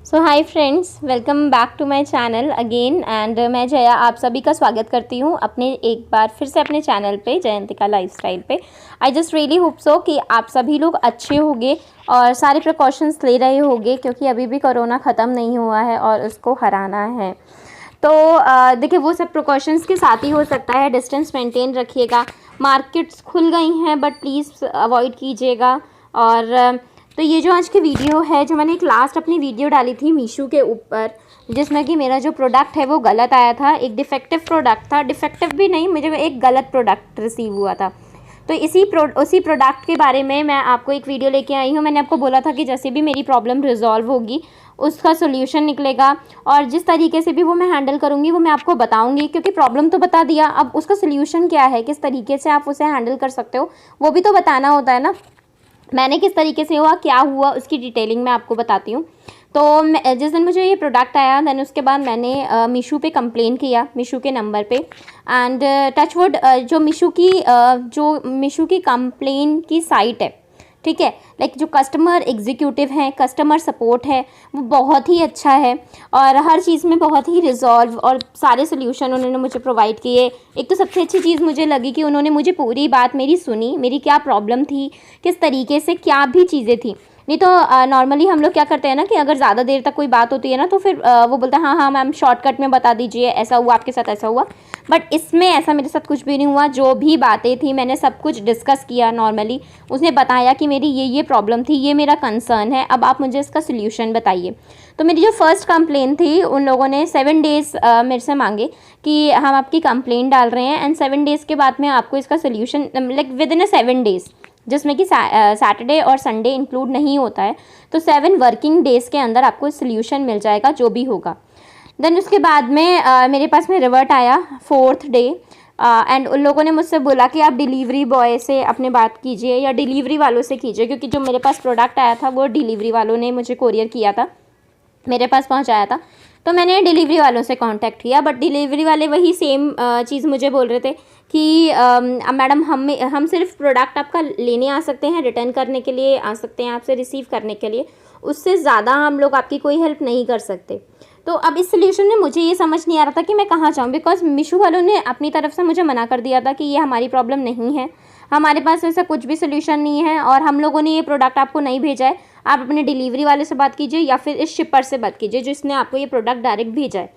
So hi friends, welcome back to my channel again and मैं जया आप सभी का स्वागत करती हूँ अपने एक बार फिर से अपने चैनल पे जयंतिका लाइफस्टाइल पे। I just really hope so कि आप सभी लोग अच्छे होंगे और सारे प्रिकॉशंस ले रहे होंगे, क्योंकि अभी भी कोरोना ख़त्म नहीं हुआ है और उसको हराना है। तो देखिए, वो सब प्रिकॉशंस के साथ ही हो सकता है। डिस्टेंस मेंटेन रखिएगा। मार्केट्स खुल गई हैं बट प्लीज़ अवॉइड कीजिएगा। और तो ये जो आज की वीडियो है, जो मैंने एक लास्ट अपनी वीडियो डाली थी मीशो के ऊपर, जिसमें कि मेरा जो प्रोडक्ट है वो गलत आया था, एक डिफेक्टिव प्रोडक्ट था। डिफेक्टिव भी नहीं, मुझे एक गलत प्रोडक्ट रिसीव हुआ था। तो उसी प्रोडक्ट के बारे में मैं आपको एक वीडियो लेके आई हूँ। मैंने आपको बोला था कि जैसे भी मेरी प्रॉब्लम रिजॉल्व होगी उसका सोल्यूशन निकलेगा, और जिस तरीके से भी वो मैं हैंडल करूँगी वो मैं आपको बताऊँगी, क्योंकि प्रॉब्लम तो बता दिया, अब उसका सोल्यूशन क्या है, किस तरीके से आप उसे हैंडल कर सकते हो, वो भी तो बताना होता है ना। मैंने किस तरीके से हुआ, क्या हुआ, उसकी डिटेलिंग मैं आपको बताती हूँ। तो जिस दिन मुझे ये प्रोडक्ट आया, देन उसके बाद मैंने मीशो पे कंप्लेन किया, मीशो के नंबर पे। एंड टचवुड जो मीशो की कंप्लेन की साइट है, ठीक है, लाइक जो कस्टमर एग्जीक्यूटिव हैं, कस्टमर सपोर्ट है, वो बहुत ही अच्छा है और हर चीज़ में बहुत ही रिजॉल्व और सारे सोल्यूशन उन्होंने मुझे प्रोवाइड किए। एक तो सबसे अच्छी चीज़ मुझे लगी कि उन्होंने मुझे पूरी बात मेरी सुनी, मेरी क्या प्रॉब्लम थी, किस तरीके से क्या भी चीज़ें थी। नहीं तो नॉर्मली हम लोग क्या करते हैं ना कि अगर ज़्यादा देर तक कोई बात होती है ना, तो फिर वो बोलते हैं हाँ हाँ मैम शॉर्टकट में बता दीजिए, ऐसा हुआ आपके साथ, ऐसा हुआ। बट इसमें ऐसा मेरे साथ कुछ भी नहीं हुआ। जो भी बातें थी मैंने सब कुछ डिस्कस किया नॉर्मली। उसने बताया कि मेरी ये प्रॉब्लम थी, ये मेरा कंसर्न है, अब आप मुझे इसका सोल्यूशन बताइए। तो मेरी जो फर्स्ट कंप्लेन थी, उन लोगों ने 7 डेज़ मेरे से मांगे कि हम आपकी कंप्लेन डाल रहे हैं एंड 7 डेज़ के बाद में आपको इसका solution, like with in 7 days, जिसमें कि सैटरडे और संडे इंक्लूड नहीं होता है, तो 7 वर्किंग डेज़ के अंदर आपको सोल्यूशन मिल जाएगा जो भी होगा। देन उसके बाद में मेरे पास में रिवर्ट आया 4th डे एंड उन लोगों ने मुझसे बोला कि आप डिलीवरी बॉय से अपने बात कीजिए या डिलीवरी वालों से कीजिए, क्योंकि जो मेरे पास प्रोडक्ट आया था वो डिलीवरी वालों ने मुझे कोरियर किया था, मेरे पास पहुंचाया था। तो मैंने डिलीवरी वालों से कांटेक्ट किया, बट डिलीवरी वाले वही सेम चीज़ मुझे बोल रहे थे कि मैडम हम सिर्फ प्रोडक्ट आपका लेने आ सकते हैं, रिटर्न करने के लिए आ सकते हैं, आपसे रिसीव करने के लिए, उससे ज़्यादा हम लोग आपकी कोई हेल्प नहीं कर सकते। तो अब इस सोल्यूशन में मुझे ये समझ नहीं आ रहा था कि मैं कहाँ जाऊँ, बिकॉज मीशो वालों ने अपनी तरफ से मुझे मना कर दिया था कि ये हमारी प्रॉब्लम नहीं है, हमारे पास वैसा कुछ भी सोल्यूशन नहीं है और हम लोगों ने ये प्रोडक्ट आपको नहीं भेजा है। आप अपने डिलीवरी वाले से बात कीजिए या फिर इस शिपर से बात कीजिए जिसने आपको ये प्रोडक्ट डायरेक्ट भेजा है।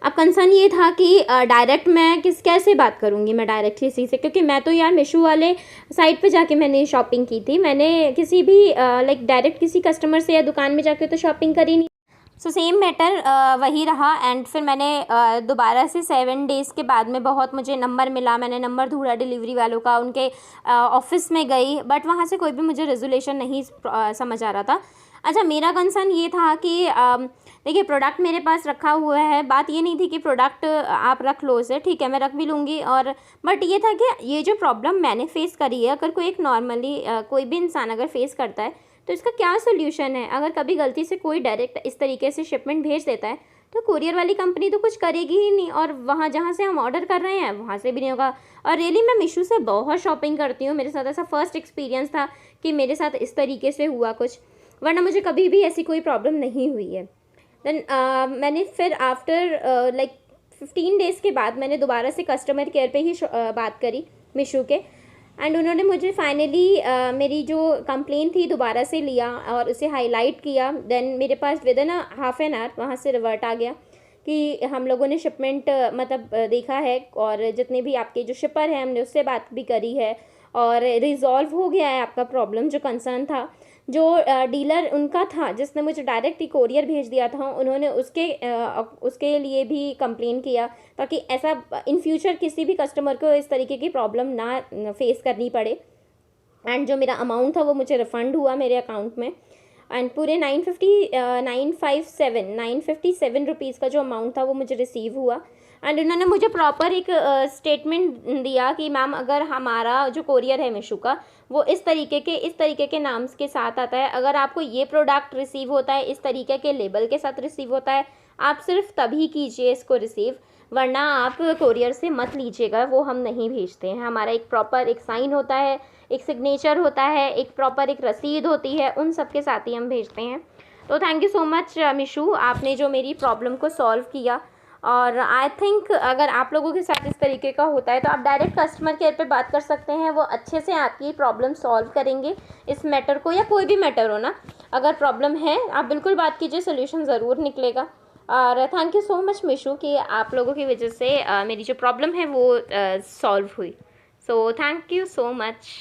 अब कंसर्न ये था कि डायरेक्ट मैं कैसे बात करूँगी मैं डायरेक्टली इसी से, क्योंकि मैं तो यार मीशो वाले साइट पे जाके मैंने शॉपिंग की थी, मैंने किसी भी लाइक डायरेक्ट किसी कस्टमर से या दुकान में जाके तो शॉपिंग करी नहीं। सो सेम मैटर वही रहा एंड फिर मैंने दोबारा से 7 डेज़ के बाद में बहुत मुझे नंबर मिला, मैंने नंबर ढूंढा डिलीवरी वालों का, उनके ऑफिस में गई, बट वहाँ से कोई भी मुझे रेजोल्यूशन नहीं समझ आ रहा था। अच्छा, मेरा कंसर्न ये था कि देखिए प्रोडक्ट मेरे पास रखा हुआ है, बात ये नहीं थी कि प्रोडक्ट आप रख लो उसे, ठीक है मैं रख भी लूँगी, और बट ये था कि ये जो प्रॉब्लम मैंने फेस करी है, अगर कोई एक नॉर्मली कोई भी इंसान अगर फेस करता है तो इसका क्या सोल्यूशन है। अगर कभी गलती से कोई डायरेक्ट इस तरीके से शिपमेंट भेज देता है तो कुरियर वाली कंपनी तो कुछ करेगी ही नहीं, और वहाँ जहाँ से हम ऑर्डर कर रहे हैं वहाँ से भी नहीं होगा। और रियली मैं मीशो से बहुत शॉपिंग करती हूँ, मेरे साथ ऐसा फर्स्ट एक्सपीरियंस था कि मेरे साथ इस तरीके से हुआ कुछ, वरना मुझे कभी भी ऐसी कोई प्रॉब्लम नहीं हुई है। देन मैंने फिर आफ्टर लाइक 15 डेज़ के बाद मैंने दोबारा से कस्टमर केयर पे ही बात करी मीशो के, एंड उन्होंने मुझे फाइनली मेरी जो कंप्लेन थी दोबारा से लिया और उसे हाईलाइट किया। देन मेरे पास within half an hour वहाँ से रिवर्ट आ गया कि हम लोगों ने शिपमेंट मतलब देखा है, और जितने भी आपके जो शिपर हैं हमने उससे बात भी करी है और रिजॉल्व हो गया है आपका प्रॉब्लम। जो कंसर्न था, जो डीलर उनका था जिसने मुझे डायरेक्ट ही कोरियर भेज दिया था, उन्होंने उसके लिए भी कंप्लेन किया ताकि ऐसा इन फ्यूचर किसी भी कस्टमर को इस तरीके की प्रॉब्लम ना फेस करनी पड़े। एंड जो मेरा अमाउंट था वो मुझे रिफ़ंड हुआ मेरे अकाउंट में, एंड पूरे 957 रुपीज़ का जो अमाउंट था वो मुझे रिसीव हुआ। एंड उन्होंने मुझे प्रॉपर एक स्टेटमेंट दिया कि मैम अगर हमारा जो कोरियर है मीशो का वो इस तरीके के नाम के साथ आता है, अगर आपको ये प्रोडक्ट रिसीव होता है इस तरीके के लेबल के साथ रिसीव होता है, आप सिर्फ तभी कीजिए इसको रिसीव, वरना आप कोरियर से मत लीजिएगा, वो हम नहीं भेजते हैं। हमारा एक प्रॉपर एक साइन होता है, एक सिग्नेचर होता है, एक प्रॉपर एक रसीद होती है, उन सब के साथ ही हम भेजते हैं। तो thank you so much Mishu, आपने जो मेरी प्रॉब्लम को सॉल्व किया। और आई थिंक अगर आप लोगों के साथ इस तरीके का होता है तो आप डायरेक्ट कस्टमर केयर पे बात कर सकते हैं, वो अच्छे से आपकी प्रॉब्लम सॉल्व करेंगे इस मैटर को, या कोई भी मैटर हो ना। अगर प्रॉब्लम है आप बिल्कुल बात कीजिए, सोल्यूशन ज़रूर निकलेगा। और thank you so much Mishu कि आप लोगों की वजह से मेरी जो प्रॉब्लम है वो सॉल्व हुई। So thank you so much.